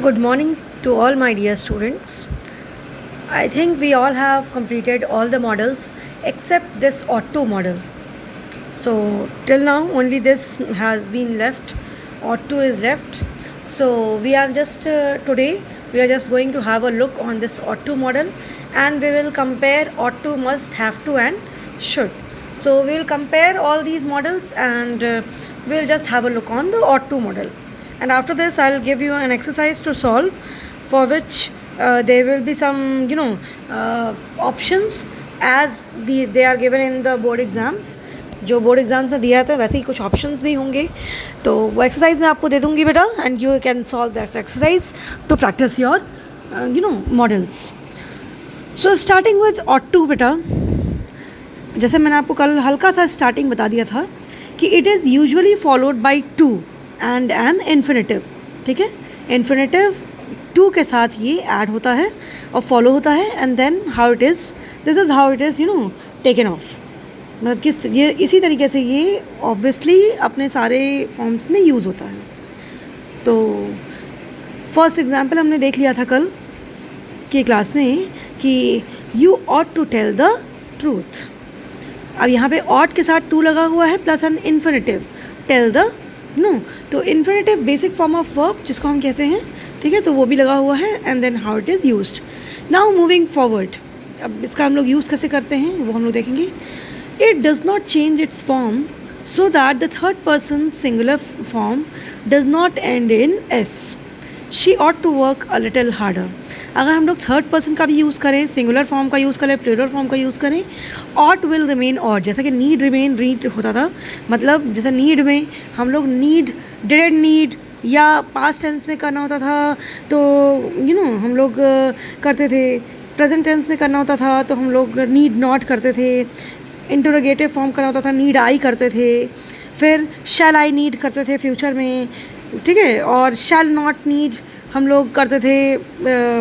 Good morning to all my dear students. I think we all have completed all the models except this auto model. So till now only this has been left, auto is left. So we are just today we are just going to have a look on this auto model and we will compare auto, must, have to and should. So we will compare all these models and we'll just have a look on the auto model. And after this I'll give you an exercise to solve for which there will be some options as they are given in the board exams. जो board exams में दिया था वैसे ही कुछ options भी होंगे, तो वो एक्सरसाइज मैं आपको दे दूँगी बेटा, and you can solve that exercise to practise your modals. So starting with ought to बेटा, जैसे मैंने आपको कल हल्का सा स्टार्टिंग बता दिया था कि it is usually followed by to and an infinitive. ठीक है, इन्फिनेटिव टू के साथ ये ऐड होता है और फॉलो होता है, and then how it is, this is how it is taken off. मतलब किस ये इसी तरीके से ये ऑब्वियसली अपने सारे फॉर्म्स में यूज़ होता है. तो फर्स्ट एग्जांपल हमने देख लिया था कल की क्लास में कि you ought to tell the truth. अब यहाँ पे ऑट के साथ टू लगा हुआ है plus an infinitive, tell the तो infinitive basic form of verb जिसको हम कहते हैं. ठीक है, तो वो भी लगा हुआ है, and then how it is used. Now moving forward, अब इसका हम लोग यूज़ कैसे करते हैं वो हम लोग देखेंगे. It does not change its form so that the third person singular form does not end in s. She ought to work a little harder. अगर हम लोग थर्ड पर्सन का भी यूज़ करें, सिंगुलर फॉर्म का यूज़ करें, plural form का use करें, ought will remain ought. जैसा कि need remain read होता था, मतलब जैसे need में हम लोग need didn't need या पास्ट टेंस में करना होता था तो हम लोग करते थे. प्रेजेंट टेंस में करना होता था तो हम लोग नीड नॉट करते थे. इंटरोगेटिव फॉर्म करना होता था, नीड आई करते थे. फिर शैल आई नीड करते थे फ्यूचर में. ठीक है, और शैल नॉट नीड हम लोग करते थे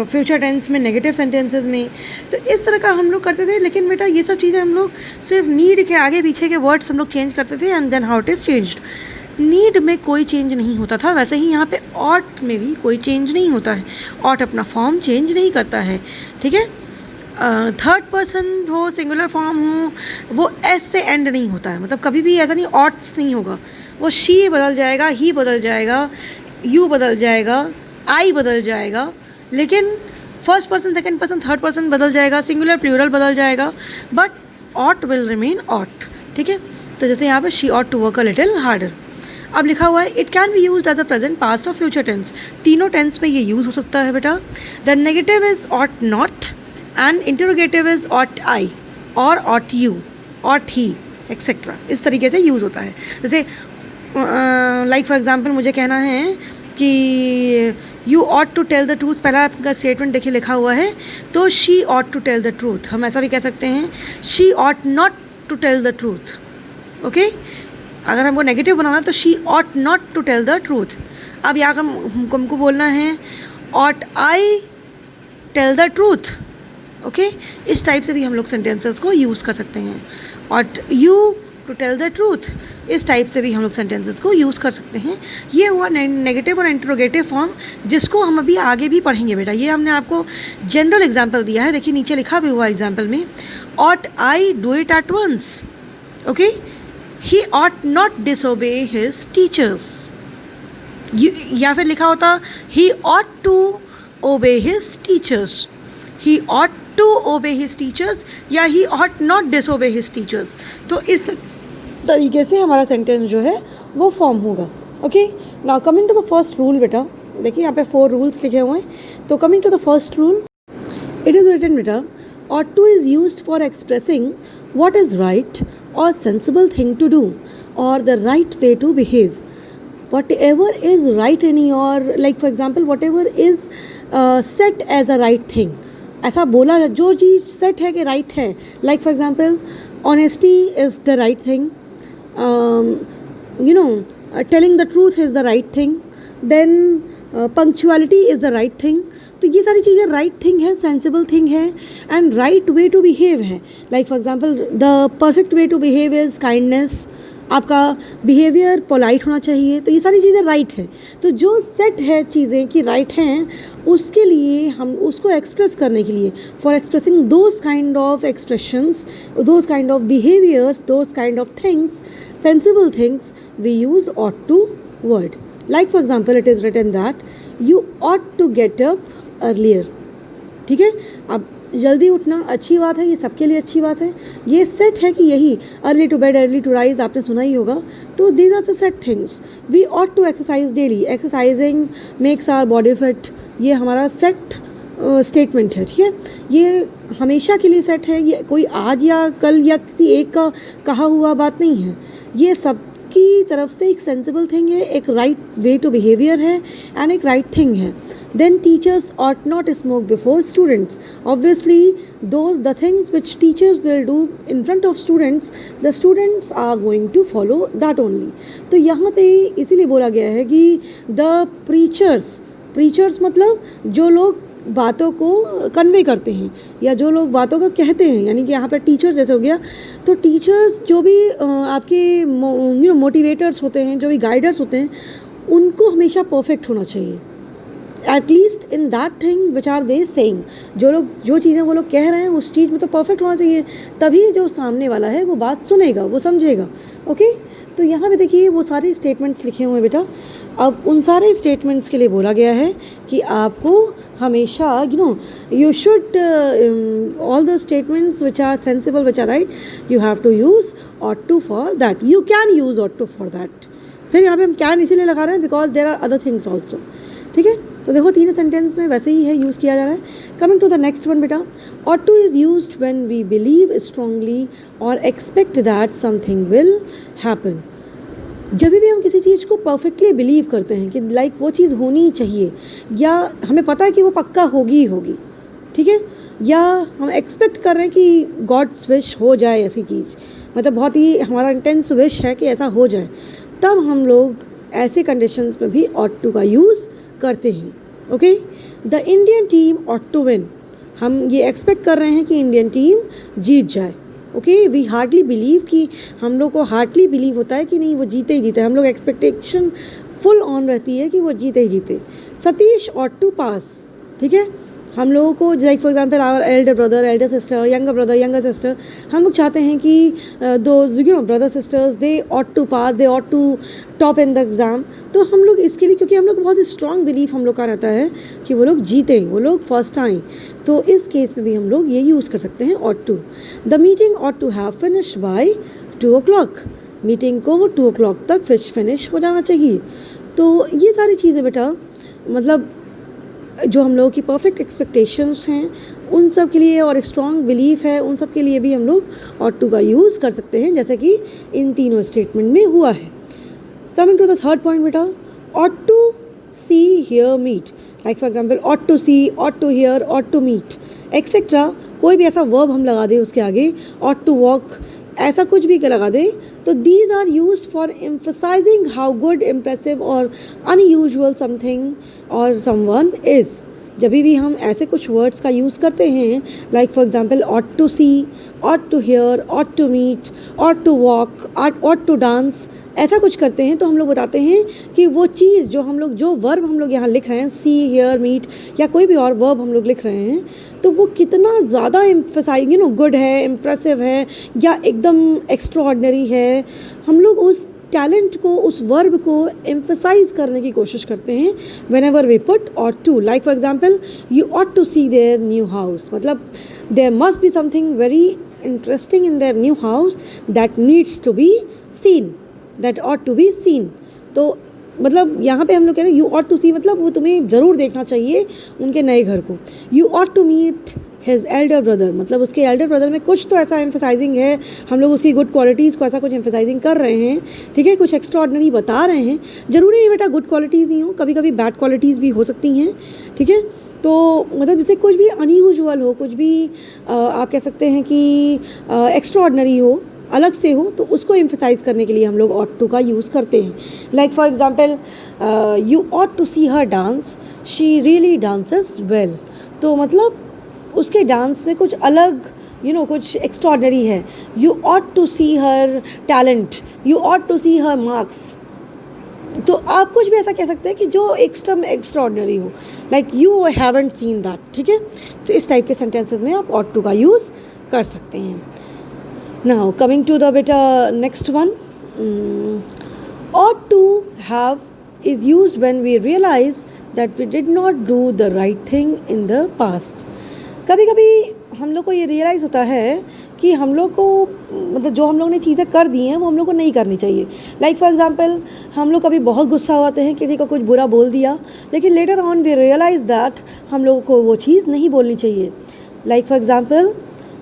फ्यूचर टेंस में, नेगेटिव सेंटेंसेस में. तो इस तरह का हम लोग करते थे. लेकिन बेटा ये सब चीज़ें हम लोग सिर्फ नीड के आगे पीछे के वर्ड्स हम लोग चेंज करते थे, and then how it is changed. Need में कोई चेंज नहीं होता था, वैसे ही यहाँ पे ऑट में भी कोई चेंज नहीं होता है. ऑट अपना फॉर्म चेंज नहीं करता है. ठीक है, थर्ड पर्सन हो, सिंगुलर फॉर्म हो, वो एस से एंड नहीं होता है. मतलब कभी भी ऐसा नहीं ऑट्स नहीं होगा. वो शी बदल जाएगा, ही बदल जाएगा, यू बदल जाएगा, आई बदल जाएगा, लेकिन first person, second person, third person बदल जाएगा, सिंगुलर प्लूरल बदल जाएगा, but ought will remain ought. ठीक है, तो जैसे यहाँ पे she ought to work a little harder. अब लिखा हुआ है it can be use as a present, past और फ्यूचर टेंस. तीनों टेंस में ये यूज़ हो सकता है बेटा. The negative is ought not and interrogative is ought I और ऑट यू, ऑट ही, एक्सेट्रा. इस तरीके से यूज़ होता है. जैसे लाइक फॉर एग्जांपल मुझे कहना है कि you ought to tell the truth. पहला आपका स्टेटमेंट देखिए लिखा हुआ है, तो she ought to tell the truth. हम ऐसा भी कह सकते हैं she ought not to tell the truth. Okay, अगर हमको नेगेटिव बनाना है तो she ought not to tell the truth. अब यहाँ हमको बोलना है ought I tell the truth. Okay, इस टाइप से भी हम लोग सेंटेंसेस को यूज़ कर सकते हैं. Ought you to tell the truth, इस टाइप से भी हम लोग सेंटेंसेस को यूज़ कर सकते हैं. ये हुआ नेगेटिव और इंटरोगेटिव फॉर्म, जिसको हम अभी आगे भी पढ़ेंगे बेटा. ये हमने आपको जनरल एग्जाम्पल दिया है, देखिए नीचे लिखा भी हुआ एग्जाम्पल में, ought I do it at once. Okay, he ought not disobey his teachers. या फिर लिखा होता he ought to obey his teachers. He ought to obey his teachers या he ought not disobey his teachers. तो इस तरीके से हमारा सेंटेंस जो है वो फॉर्म होगा. Okay, now coming to the first rule बेटा, देखिए यहाँ पे 4 रूल्स लिखे हुए हैं. तो coming to the first rule, it is written बेटा, ought to is used for expressing what is right or sensible thing to do or the right way to behave. Whatever is right in your, like for example whatever is set as a right thing, ऐसा बोला जो चीज़ set है कि right है. Like for example honesty is the right thing, telling the truth is the right thing, then punctuality is the right thing. तो ये सारी चीज़ें राइट थिंग है, सेंसिबल थिंग है, and right way to behave है. Like for example the perfect way to behave is kindness, आपका behaviour polite होना चाहिए, तो ये सारी चीज़ें राइट है। तो जो सेट है चीज़ें कि राइट हैं, उसके लिए हम उसको एक्सप्रेस करने के लिए, for expressing those kind of expressions, those kind of behaviours, those kind of things, sensible things, we use ought to word. Like for example, it is written that you ought to get up earlier. ठीक है, अब जल्दी उठना अच्छी बात है, ये सबके लिए अच्छी बात है। ये सेट है कि यही early to bed early to rise आपने सुना ही होगा। तो these are the set things. We ought to exercise daily, exercising makes our body fit, ये हमारा सेट स्टेटमेंट है। ठीक है, ये हमेशा के लिए सेट है, ये कोई आज या कल या किसी एक का कहा हुआ बात नहीं है। ये सब की तरफ से एक सेंसिबल थिंग है, एक राइट वे टू बिहेवियर है एंड एक राइट थिंग है। Then teachers ought not smoke before students. Obviously, the things which teachers will do in front of students, the students are going to follow that only. तो यहाँ पे इसीलिए बोला गया है कि the preachers मतलब जो लोग बातों को कन्वे करते हैं या जो लोग बातों को कहते हैं, यानी कि यहाँ पर टीचर जैसे हो गया। तो टीचर्स जो भी आपके मोटिवेटर्स होते हैं, जो भी गाइडर्स होते हैं, उनको हमेशा परफेक्ट होना चाहिए, at least in that thing which are they saying. जो चीज़ें वो लोग कह रहे हैं उस चीज़ में तो परफेक्ट होना चाहिए, तभी जो सामने वाला है वो बात सुनेगा, वो समझेगा। ओके, तो यहाँ पे देखिए वो सारे स्टेटमेंट्स लिखे हुए हैं बेटा। अब उन सारे स्टेटमेंट्स के लिए बोला गया है कि आपको हमेशा you should all the statements which are sensible, which are right, you have to use ought to for that. You can use ought to for that. फिर यहाँ पे हम can इसीलिए लगा रहे हैं because there are other things also. ठीक है, तो देखो तीन सेंटेंस में वैसे ही है, यूज़ किया जा रहा है। Coming to the next one बेटा, ought to is used when we believe strongly or expect that something will happen. जब भी हम किसी चीज़ को परफेक्टली बिलीव करते हैं कि लाइक वो चीज़ होनी चाहिए, या हमें पता है कि वो पक्का होगी होगी, ठीक है, या हम एक्सपेक्ट कर रहे हैं कि गॉड्स विश हो जाए ऐसी चीज़, मतलब बहुत ही हमारा इंटेंस विश है कि ऐसा हो जाए, तब हम लोग ऐसे कंडीशंस में भी ought to का यूज़ करते हैं। Okay, the Indian team ought to win, हम ये एक्सपेक्ट कर रहे हैं कि इंडियन टीम जीत जाए। ओके, वी हार्डली बिलीव, कि हम लोग को हार्डली बिलीव होता है कि नहीं वो जीते ही जीते, हम लोग एक्सपेक्टेशन फुल ऑन रहती है कि वो जीते ही जीते। सतीश ought to pass, ठीक है, हम लोगों को like for example our elder brother, elder sister, younger brother, younger sister, हम लोग चाहते हैं कि दो brother sisters they ought to pass, they ought to top in the exam. तो हम लोग इसके लिए, क्योंकि हम लोग बहुत स्ट्रॉन्ग बिलीफ हम लोग का रहता है कि वो लोग जीतें, वो लोग फर्स्ट आएँ, तो इस केस में भी हम लोग ये यूज़ कर सकते हैं ought to। The meeting ought to have finished by 2 o'clock, meeting को 2 o'clock तक फिनिश हो जाना चाहिए। तो ये सारी चीज़ें बेटा, मतलब जो हम लोगों की परफेक्ट एक्सपेक्टेशंस हैं उन सब के लिए, और एक स्ट्रॉन्ग बिलीफ है उन सब के लिए भी हम लोग ought to का यूज़ कर सकते हैं, जैसे कि इन तीनों स्टेटमेंट में हुआ है। Coming to the third point बेटा, ought to see, hear, meet, like for example ought to see, ought to hear, ought to meet etcetera, कोई भी ऐसा वर्ब हम लगा दें उसके आगे, ought to walk, ऐसा कुछ भी लगा दें, तो these are use for emphasising how good, impressive और अनयूजुअल समथिंग और समवन इज़। जब भी हम ऐसे कुछ वर्ड्स का यूज़ करते हैं, like for example ought to see, ought to hear, ought to meet, ought to walk, ought to dance, ऐसा कुछ करते हैं, तो हम लोग बताते हैं कि वो चीज़ जो वर्ब हम लोग यहाँ लिख रहे हैं, सी, हेयर, मीट, या कोई भी और वर्ब हम लोग लिख रहे हैं, तो वो कितना ज़्यादा एम्फसाइज गुड है, इम्प्रेसिव है, या एकदम एक्स्ट्राऑर्डिनरी है। हम लोग उस टैलेंट को, उस वर्ब को एम्फसाइज करने की कोशिश करते हैं whenever we put ought to। Like for example, you ought to see their new house, मतलब there must be something very interesting in their new house that needs to be seen, that ought to be seen। तो मतलब यहाँ पे हम लोग कह रहे हैं you ought to see, मतलब वो तुम्हें ज़रूर देखना चाहिए उनके नए घर को। you ought to meet his elder brother, मतलब उसके एल्डर ब्रदर में कुछ तो ऐसा एम्फसाइजिंग है, हम लोग उसकी गुड क्वालिटीज़ को ऐसा कुछ एम्फसाइजिंग कर रहे हैं, ठीक है, कुछ एक्स्ट्राऑर्डिनरी बता रहे हैं। ज़रूरी नहीं बेटा गुड क्वालिटीज़ ही हो, कभी कभी बैड क्वालिटीज़ भी हो सकती हैं, ठीक है। तो मतलब जैसे कुछ भी अनयूजुअल हो, कुछ भी आप कह सकते हैं कि एक्स्ट्राऑर्डिनरी हो, अलग से हो, तो उसको एम्फसाइज करने के लिए हम लोग ought to का यूज़ करते हैं। Like for example, you ought to see her dance, she really dances well, तो मतलब उसके डांस में कुछ अलग कुछ एक्स्ट्रॉर्डनरी है, you ought to see her talent, you ought to see her marks, तो आप कुछ भी ऐसा कह सकते हैं कि जो एक्स्ट्राऑर्डिनरी हो, like you haven't seen that, ठीक है। तो इस टाइप के सेंटेंसेस में आप ऑट टू का यूज़ कर सकते हैं। नाउ कमिंग टू द बेटा next one, ought to have is used when we realize that we did not do the right thing in the past. कभी कभी हम लोग को ये रियलाइज़ होता है कि हम लोग को मतलब जो हम लोग ने चीज़ें कर दी हैं वो हम लोग को नहीं करनी चाहिए। लाइक फॉर एग्जांपल हम लोग कभी बहुत गुस्सा होते हैं, किसी को कुछ बुरा बोल दिया, लेकिन later on we realise that हम लोगों को वो चीज़ नहीं बोलनी चाहिए। Like for example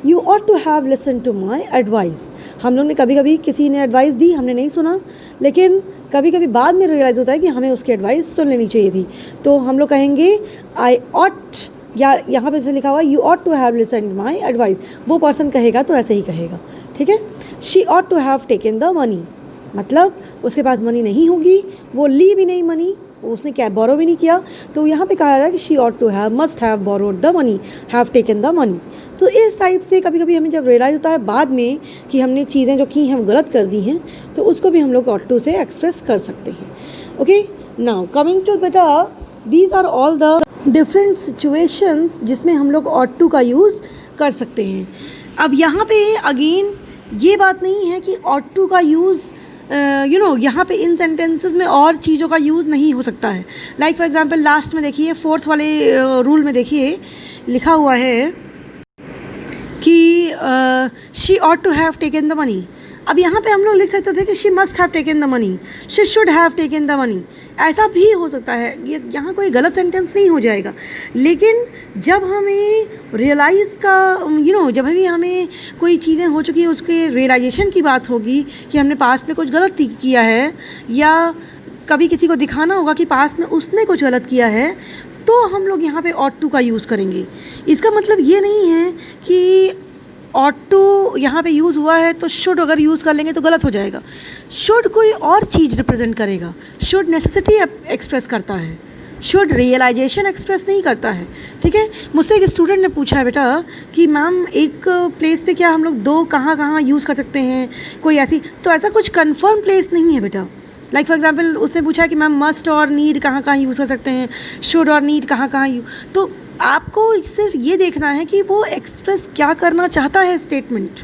you ought to have listen to my advice. हम लोग ने कभी कभी किसी ने एडवाइस दी, हमने नहीं सुना, लेकिन कभी कभी बाद में रियलाइज़ होता है कि हमें उसकी एडवाइस सुन लेनी चाहिए थी, तो हम लोग कहेंगे आई ऑट, या यहाँ पे से लिखा हुआ you ought to have listen to my advice, वो पर्सन कहेगा तो ऐसे ही कहेगा, ठीक है। She ought to have taken the money, मतलब उसके पास मनी नहीं होगी, वो ली भी नहीं मनी, उसने क्या बोरो भी नहीं किया, तो यहाँ पे कहा जाए कि she ought to have, must have borrowed the money, have taken the money. तो इस टाइप से कभी कभी हमें जब रियलाइज़ होता है बाद में कि हमने चीज़ें जो की हैं गलत कर दी हैं, तो उसको भी हम लोग ऑट टू से एक्सप्रेस कर सकते हैं। ओके, नाउ कमिंग टू बेटा, these are all the different situations जिसमें हम लोग ऑट टू का यूज़ कर सकते हैं। अब यहाँ पे अगेन ये बात नहीं है कि ऑट टू का यूज़ यहाँ पे इन सेंटेंसेस में और चीज़ों का यूज़ नहीं हो सकता है। लाइक फॉर एग्जांपल लास्ट में देखिए, फोर्थ वाले रूल में देखिए लिखा हुआ है कि she ought to have taken the money. अब यहाँ पे हम लोग लिख सकते थे कि she must have taken the money, she should have taken the money, ऐसा भी हो सकता है, ये यहाँ कोई गलत सेंटेंस नहीं हो जाएगा। लेकिन जब हमें रियलाइज़ का जब भी हमें कोई चीज़ें हो चुकी है उसके रियलाइजेशन की बात होगी कि हमने पास्ट में कुछ गलत किया है, या कभी किसी को दिखाना होगा कि पास्ट में उसने कुछ गलत किया है, तो हम लोग यहाँ पे ऑट टू का यूज़ करेंगे। इसका मतलब ये नहीं है कि ऑट टू यहाँ पे यूज़ हुआ है तो शुड अगर यूज़ कर लेंगे तो गलत हो जाएगा। शुड कोई और चीज़ रिप्रेजेंट करेगा, शुड नेसेसिटी एक्सप्रेस करता है, शुड रियलाइजेशन एक्सप्रेस नहीं करता है, ठीक है। मुझसे एक स्टूडेंट ने पूछा है बेटा कि मैम एक प्लेस पे क्या हम लोग दो कहाँ कहाँ यूज़ कर सकते हैं, कोई ऐसी, तो ऐसा कुछ कंफर्म प्लेस नहीं है बेटा। लाइक फॉर एग्जांपल उसने पूछा कि मैम मस्ट और नीड कहाँ कहाँ यूज़ कर सकते हैं, शुड और नीड कहाँ कहाँ तो आपको सिर्फ ये देखना है कि वो एक्सप्रेस क्या करना चाहता है स्टेटमेंट,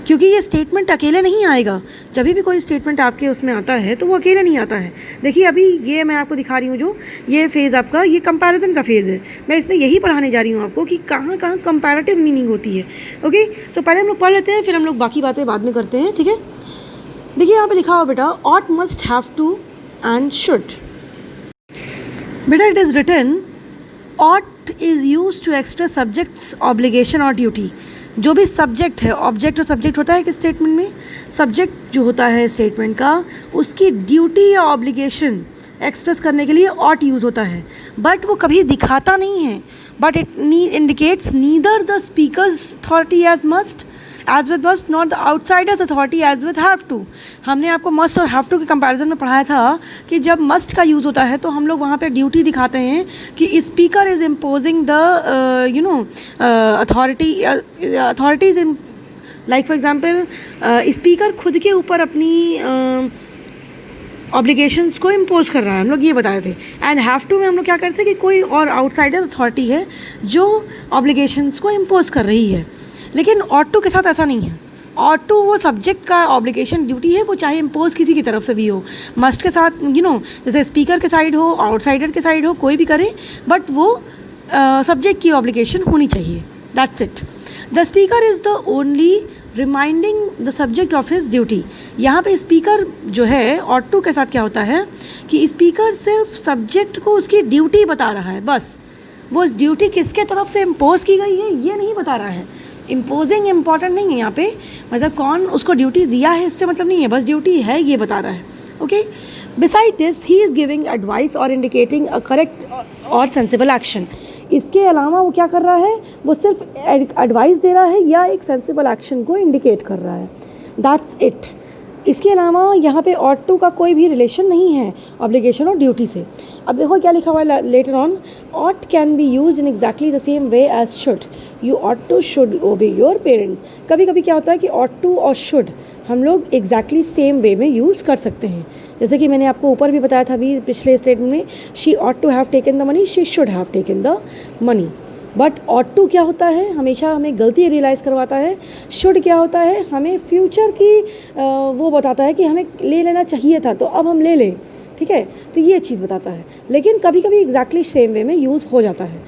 क्योंकि ये स्टेटमेंट अकेले नहीं आएगा। जब भी कोई स्टेटमेंट आपके उसमें आता है तो वो अकेले नहीं आता है। देखिए अभी ये मैं आपको दिखा रही हूँ, जो ये फेज़ आपका ये कंपैरिजन का फेज़ है, मैं इसमें यही पढ़ाने जा रही हूँ आपको कि कहाँ कहाँ कंपैरेटिव मीनिंग होती है। ओके, तो पहले हम लोग पढ़ लेते हैं, फिर हम लोग बाकी बातें बाद में करते हैं, ठीक है। देखिए यहाँ पे लिखा हुआ बेटा, ought must have to and should. बेटा it is written ought is used to express subject's obligation or duty। जो भी सब्जेक्ट है, ऑब्जेक्ट और सब्जेक्ट होता है कि स्टेटमेंट में, सब्जेक्ट जो होता है स्टेटमेंट का, उसकी ड्यूटी या ऑब्लिगेशन एक्सप्रेस करने के लिए ought यूज़ होता है, बट वो कभी दिखाता नहीं है, but it indicates neither the speakers authority as with must, not the outsider's authority as with have to। हमने आपको must और have to के कंपैरिजन में पढ़ाया था कि जब must का यूज़ होता है तो हम लोग वहाँ पे ड्यूटी दिखाते हैं कि speaker is imposing the authorities, like for example speaker खुद के ऊपर अपनी ऑब्लिगेशंस को इम्पोज कर रहा है, हम लोग ये बताए थे। एंड हैव टू में हम लोग क्या करते हैं कि कोई और आउटसाइडर अथॉरिटी है जो ऑब्लिगेशंस को इम्पोज कर रही है। लेकिन ऑट टू के साथ ऐसा नहीं है। ऑट टू वो सब्जेक्ट का ऑब्लिगेशन ड्यूटी है, वो चाहे इम्पोज किसी की तरफ से भी हो। मस्ट के साथ जैसे स्पीकर के साइड हो, आउटसाइडर के साइड हो, कोई भी करे, बट वो सब्जेक्ट की ऑब्लिगेशन होनी चाहिए, that's it. The speaker is the only reminding the subject of his duty. यहाँ पे स्पीकर जो है ऑट टू के साथ क्या होता है कि स्पीकर सिर्फ सब्जेक्ट को उसकी ड्यूटी बता रहा है, बस वो ड्यूटी किसके तरफ से इम्पोज की गई है ये नहीं बता रहा है। इम्पोजिंग इम्पॉर्टेंट नहीं है यहाँ पे, मतलब कौन उसको ड्यूटी दिया है इससे मतलब नहीं है, बस ड्यूटी है ये बता रहा है। Okay, beside this he is giving advice और इंडिकेटिंग अ करेक्ट और सेंसिबल एक्शन। इसके अलावा वो क्या कर रहा है, वो सिर्फ एडवाइस दे रहा है या एक सेंसिबल एक्शन को इंडिकेट कर रहा है, दैट्स इट। इसके अलावा यहाँ पे ऑट टू का कोई भी रिलेशन नहीं है ऑब्लिगेशन और ड्यूटी से। अब देखो क्या लिखा हुआ है later on, ought can be use in exactly the same way as should. You ought to should obey your parents. कभी कभी क्या होता है कि ऑट टू और शुड हम लोग एग्जैक्टली सेम वे में यूज़ कर सकते हैं। जैसे कि मैंने आपको ऊपर भी बताया था अभी पिछले स्टेटमेंट में, she ought to have taken the money, she should have taken the money. But ought to क्या होता है, हमेशा हमें गलती रियलाइज़ करवाता है। शुड क्या होता है, हमें फ्यूचर की वो बताता है कि हमें ले लेना चाहिए था तो अब हम ले लें, ठीक है, तो ये चीज़ बताता है। लेकिन कभी कभी एग्जैक्टली सेम वे में यूज़ हो जाता है,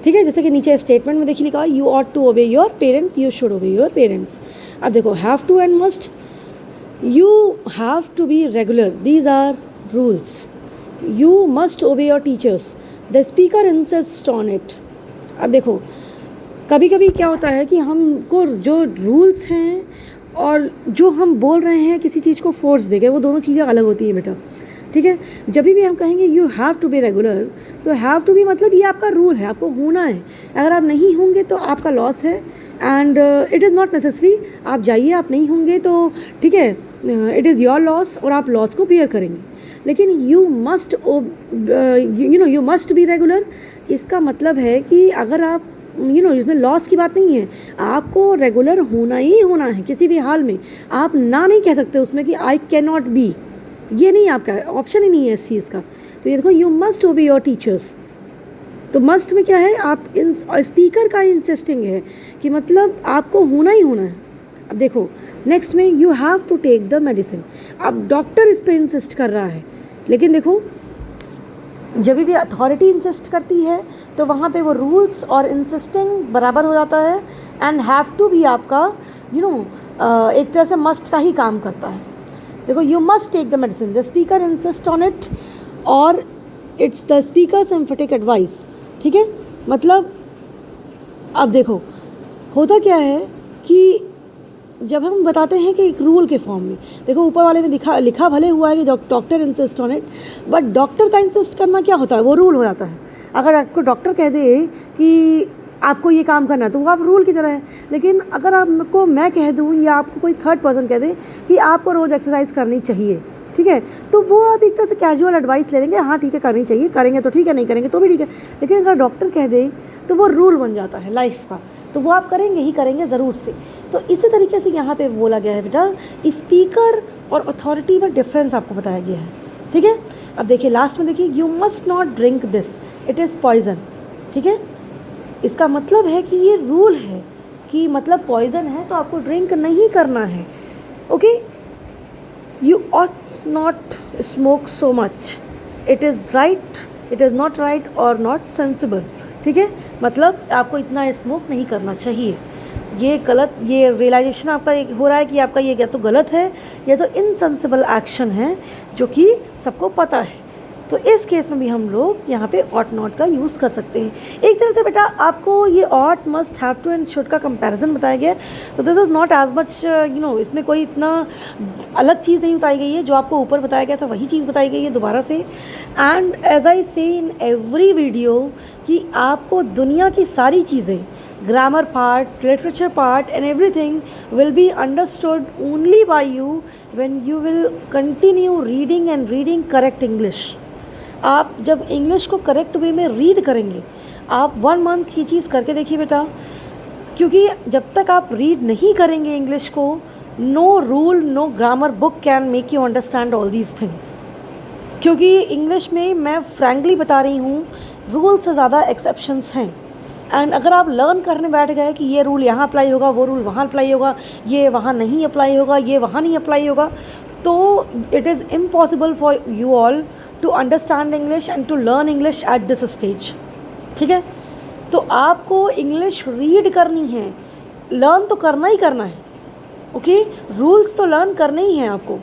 ठीक है। जैसे कि नीचे स्टेटमेंट में देखिए लिखा है, you ought to obey your parents, you should obey your parents. अब देखो have to and must, you have to be regular, these are rules. You must obey your teachers, the speaker insist on it. अब देखो कभी कभी क्या होता है कि हमको जो रूल्स हैं और जो हम बोल रहे हैं किसी चीज़ को फोर्स देकर, वो दोनों चीज़ें अलग होती हैं बेटा, ठीक है। जब भी हम कहेंगे you have to be regular, तो हैव टू बी मतलब ये आपका रूल है, आपको होना है। अगर आप नहीं होंगे तो आपका लॉस है, and it is not necessary आप जाइए, आप नहीं होंगे तो ठीक है, इट इज़ योर लॉस और आप लॉस को बियर करेंगे। लेकिन you must you must be regular, इसका मतलब है कि अगर आप इसमें लॉस की बात नहीं है, आपको रेगुलर होना ही होना है किसी भी हाल में। आप ना नहीं कह सकते उसमें कि आई कैन नॉट बी, ये नहीं, आपका ऑप्शन ही नहीं है इस चीज़ का। तो ये देखो, you must obey your teachers, तो मस्ट में क्या है, आप स्पीकर का इंसिस्टिंग है कि मतलब आपको होना ही होना है। अब देखो नेक्स्ट में you have to take the medicine, अब डॉक्टर इस पर इंसिस्ट कर रहा है, लेकिन देखो जब भी अथॉरिटी इंसिस्ट करती है तो वहाँ पे वो रूल्स और इंसिस्टिंग बराबर हो जाता है, एंड हैव टू भी आपका एक तरह से मस्ट का ही काम करता है। देखो you must take the medicine, the speaker insist on it, और it's the speaker's emphatic advice, ठीक है। मतलब अब देखो होता क्या है कि जब हम बताते हैं कि एक रूल के फॉर्म में, देखो ऊपर वाले में लिखा भले हुआ है कि doctor insist on it, but doctor का इंसिस्ट करना क्या होता है, वो रूल हो जाता है। अगर आपको डॉक्टर कह दे कि आपको ये काम करना है तो वो आप रूल की तरह है। लेकिन अगर आपको मैं कह दूँ या आपको कोई थर्ड पर्सन कह दे कि आपको रोज़ एक्सरसाइज करनी चाहिए, ठीक है, तो वो आप एक तरह से कैजुअल एडवाइस ले लेंगे, हाँ ठीक है करनी चाहिए, करेंगे तो ठीक है, नहीं करेंगे तो भी ठीक है। लेकिन अगर डॉक्टर कह दे तो वो रूल बन जाता है लाइफ का, तो वो आप करेंगे ही करेंगे ज़रूर से। तो इसी तरीके से यहाँ पे बोला गया है बेटा, स्पीकर और अथॉरिटी में डिफरेंस आपको बताया गया है, ठीक है। अब देखिए लास्ट में देखिए, you must not drink this, it is poison, ठीक है। इसका मतलब है कि ये रूल है कि मतलब पॉइजन है तो आपको ड्रिंक नहीं करना है, okay. You ought not smoke so much, it is right, it is not right और नॉट सेंसिबल, ठीक है। मतलब आपको इतना स्मोक नहीं करना चाहिए, ये गलत, ये रियलाइजेशन आपका हो रहा है कि आपका ये या तो गलत है या तो इनसेंसिबल एक्शन है, जो कि सबको पता है। तो इस केस में भी हम लोग यहाँ पे ऑट नॉट का यूज़ कर सकते हैं। एक तरह से बेटा आपको ये ought, must, have to and should का कंपैरिजन बताया गया है, तो this is not as much इसमें कोई इतना अलग चीज़ नहीं बताई गई है, जो आपको ऊपर बताया गया था वही चीज़ बताई गई है दोबारा से। एंड एज आई से इन एवरी वीडियो कि आपको दुनिया की सारी चीज़ें, grammar part, literature part and everything will be understood only by you when you will continue reading and reading correct English. आप जब इंग्लिश को करेक्ट वे में रीड करेंगे, आप 1 मंथ ये चीज़ करके देखिए बेटा, क्योंकि जब तक आप रीड नहीं करेंगे इंग्लिश को, no rule no grammar book can make you understand all these things. क्योंकि इंग्लिश में मैं फ्रैंकली बता रही हूँ, रूल से ज़्यादा एक्सेप्शंस हैं। एंड अगर आप लर्न करने बैठ गए कि ये रूल यहाँ अप्लाई होगा, वो रूल वहाँ अप्लाई होगा, ये वहाँ नहीं अप्लाई होगा, ये वहाँ नहीं अप्लाई होगा, तो it is impossible for you all to understand English and to learn English at this stage, ठीक है। तो आपको इंग्लिश रीड करनी है, लर्न तो करना ही करना है, ओके। रूल्स तो लर्न करने ही हैं आपको,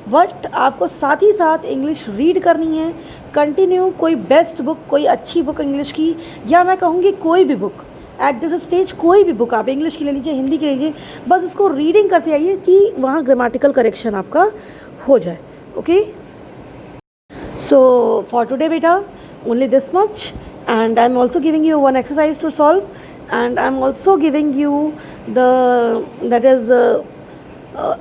बट आपको साथ ही साथ इंग्लिश रीड करनी है कंटिन्यू। कोई बेस्ट बुक, कोई अच्छी बुक इंग्लिश की, या मैं कहूँगी कोई भी बुक एट दिस स्टेज, कोई भी बुक आप इंग्लिश की ले लीजिए, हिंदी की ले लीजिए, बस उसको रीडिंग करते आइए कि वहाँ ग्रामेटिकल करेक्शन आपका हो जाए, okay. So for today beta, only this much, and I'm also giving you one exercise to solve, and I'm also giving you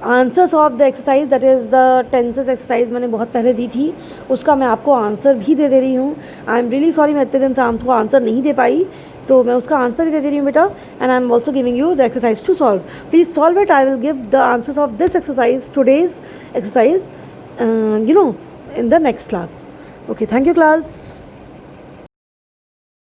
answers of the exercise, that is the tenses exercise मैंने बहुत पहले दी थी, उसका मैं आपको answer भी दे रही हूँ। आई एम रियली सॉरी, मैं इतने दिन से आपको आंसर नहीं दे पाई, तो मैं उसका आंसर ही दे रही हूँ बेटा, and I am also giving you the exercise to solve. Please solve it. I will give the answers of this exercise, today's exercise, in the next class. Okay, thank you class.